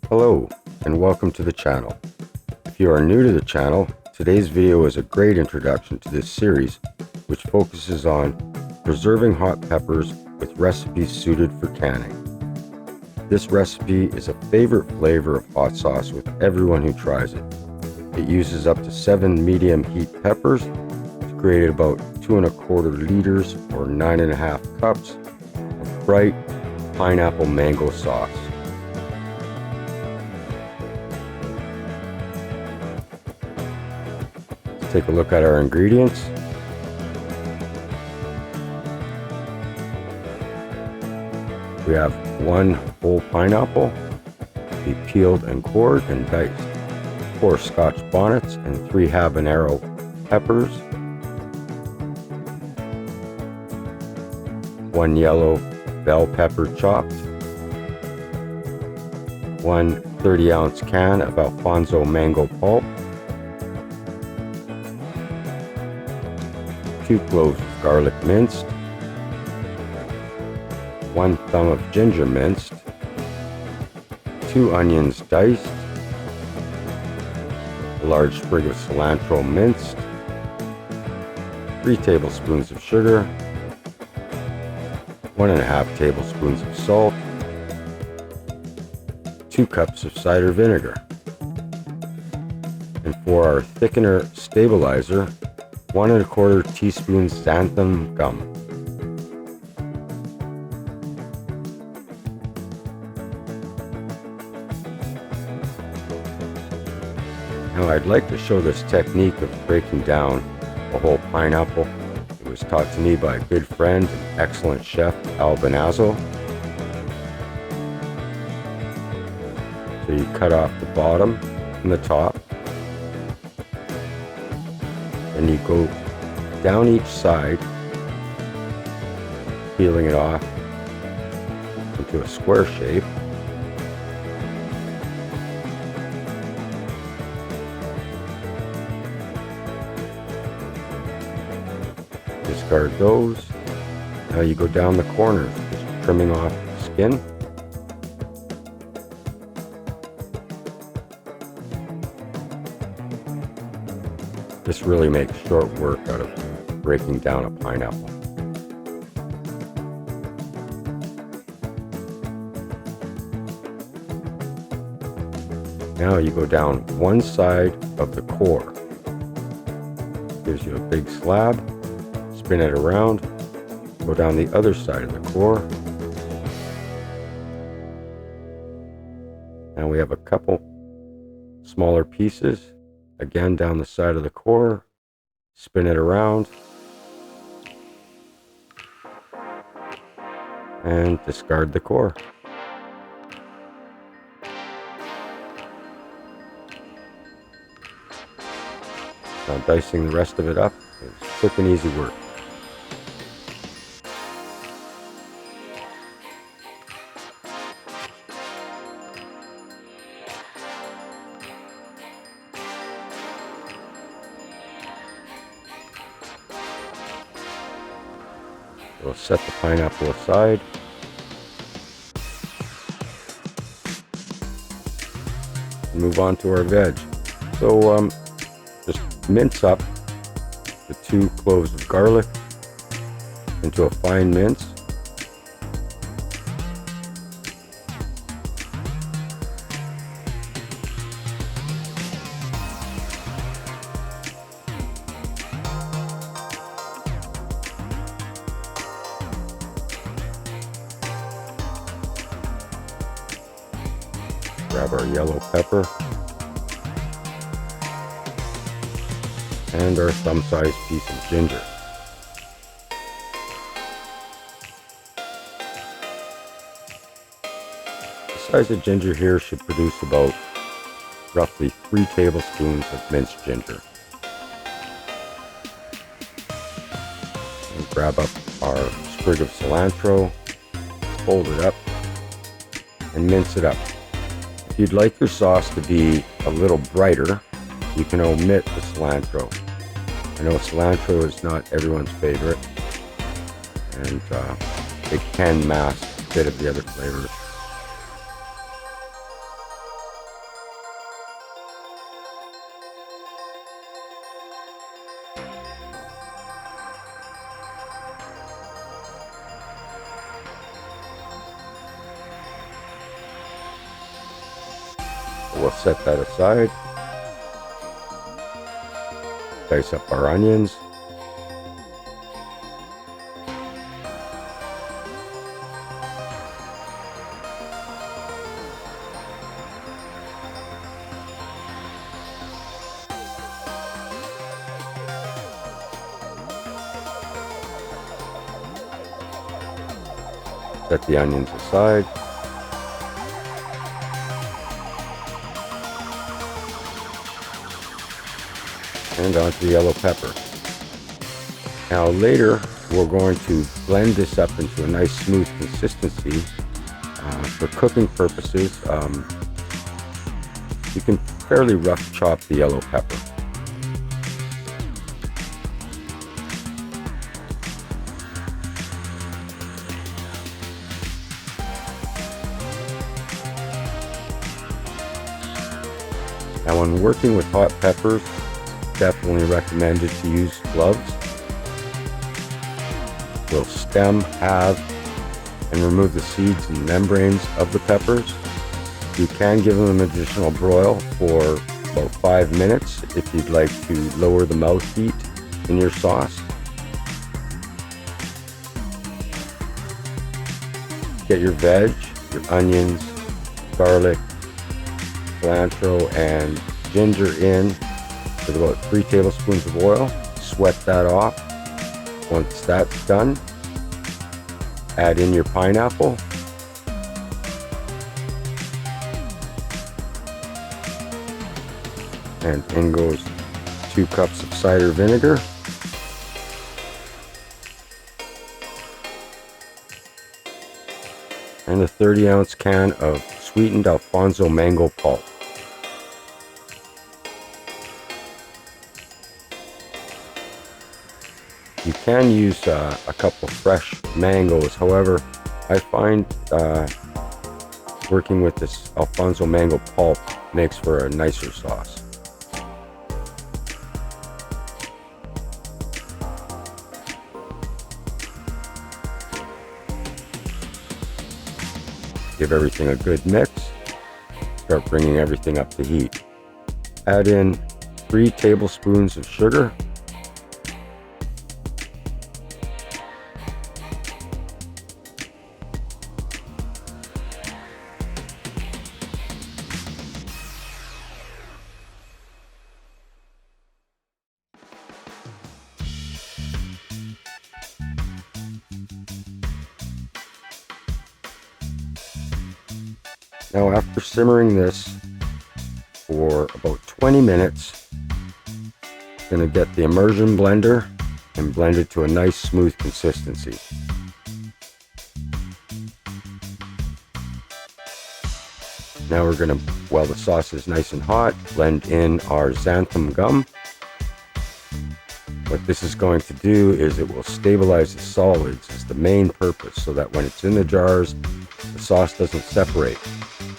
Hello and welcome to the channel. If you are new to the channel, today's video is a great introduction to this series, which focuses on preserving hot peppers with recipes suited for canning. This recipe is a favorite flavor of hot sauce with everyone who tries it. It uses up to 7 medium heat peppers to create about 2¼ liters or 9½ cups of bright pineapple mango sauce. Let's take a look at our ingredients. We have 1 whole pineapple, be peeled and cored and diced, 4 Scotch bonnets and 3 habanero peppers, 1 yellow bell pepper chopped, 1 30-ounce can of Alfonso mango pulp, 2 cloves of garlic minced, 1 thumb of ginger minced, 2 onions diced, a large sprig of cilantro minced, 3 tablespoons of sugar, 1½ tablespoons of salt, 2 cups of cider vinegar, and for our thickener stabilizer, 1¼ teaspoons xanthan gum. Now I'd like to show this technique of breaking down a whole pineapple. It was taught to me by a good friend and excellent chef, Al Benazzo. So you cut off the bottom and the top, and you go down each side, peeling it off into a square shape. Discard those. Now you go down the corners, just trimming off the skin. This really makes short work out of breaking down a pineapple. Now you go down one side of the core. Gives you a big slab. Spin it around, go down the other side of the core. Now we have a couple smaller pieces, again down the side of the core, spin it around, and discard the core. Now dicing the rest of it up is quick and easy work. We'll set the pineapple aside. And move on to our veg. So just mince up the 2 cloves of garlic into a fine mince. Grab our yellow pepper and our thumb-sized piece of ginger. The size of ginger here should produce about roughly 3 tablespoons of minced ginger. And grab up our sprig of cilantro, fold it up, and mince it up. If you'd like your sauce to be a little brighter, you can omit the cilantro. I know cilantro is not everyone's favorite, and it can mask a bit of the other flavors. We'll set that aside. Dice up our onions. Set the onions aside. And onto the yellow pepper. Now later we're going to blend this up into a nice smooth consistency. For cooking purposes, you can fairly rough chop the yellow pepper. Now when working with hot peppers, definitely recommended to use gloves. We'll stem, halve, and remove the seeds and membranes of the peppers. You can give them an additional broil for about 5 minutes if you'd like to lower the mouth heat in your sauce. Get your veg, your onions, garlic, cilantro, and ginger in with about 3 tablespoons of oil. Sweat that off. Once that's done, add in your pineapple. And in goes 2 cups of cider vinegar. And a 30-ounce can of sweetened Alfonso mango pulp. You can use a couple fresh mangoes. However, I find working with this Alfonso mango pulp makes for a nicer sauce. Give everything a good mix. Start bringing everything up to heat. Add in 3 tablespoons of sugar. Now after simmering this for about 20 minutes, I'm going to get the immersion blender and blend it to a nice smooth consistency. Now we're going to, while the sauce is nice and hot, blend in our xanthan gum. What this is going to do is it will stabilize the solids as the main purpose, so that when it's in the jars, the sauce doesn't separate,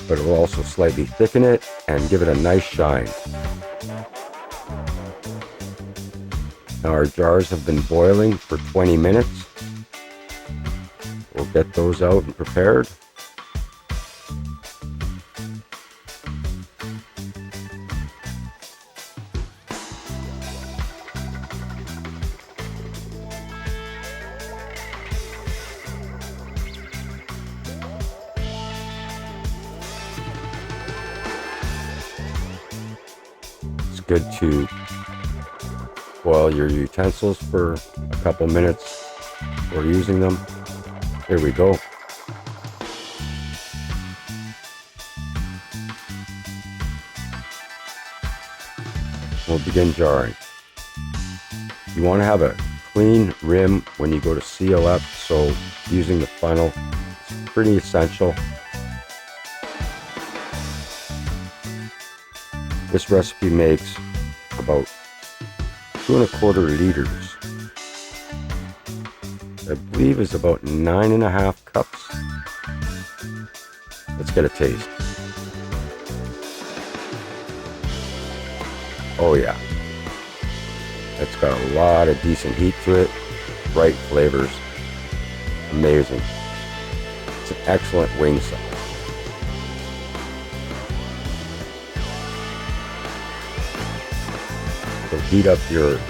but it will also slightly thicken it and give it a nice shine. Now our jars have been boiling for 20 minutes. We'll get those out and prepared. It's good to boil your utensils for a couple minutes before using them. Here we go. We'll begin jarring. You want to have a clean rim when you go to seal up, so using the funnel is pretty essential. This recipe makes about 2¼ liters. I believe is about 9½ cups. Let's get a taste. Oh yeah, it's got a lot of decent heat to it, bright flavors, amazing. It's an excellent wing sauce. heat up your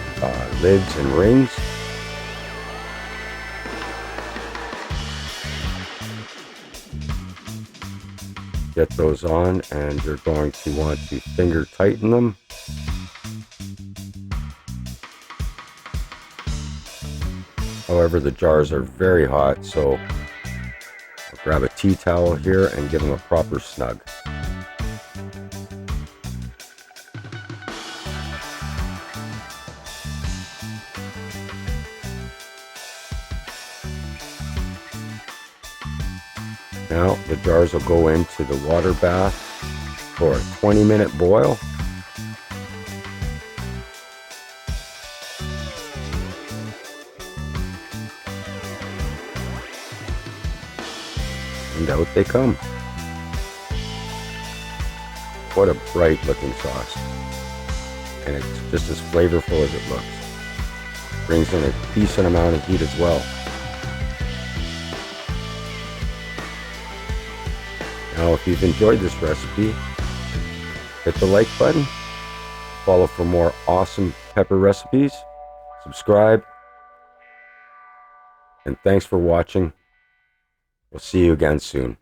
lids and rings. Get those on, and you're going to want to finger tighten them. However, the jars are very hot, so I'll grab a tea towel here and give them a proper snug. Now the jars will go into the water bath for a 20-minute boil. And out they come. What a bright looking sauce. And it's just as flavorful as it looks. Brings in a decent amount of heat as well. Now, if you've enjoyed this recipe, hit the like button, follow for more awesome pepper recipes, subscribe, and thanks for watching. We'll see you again soon.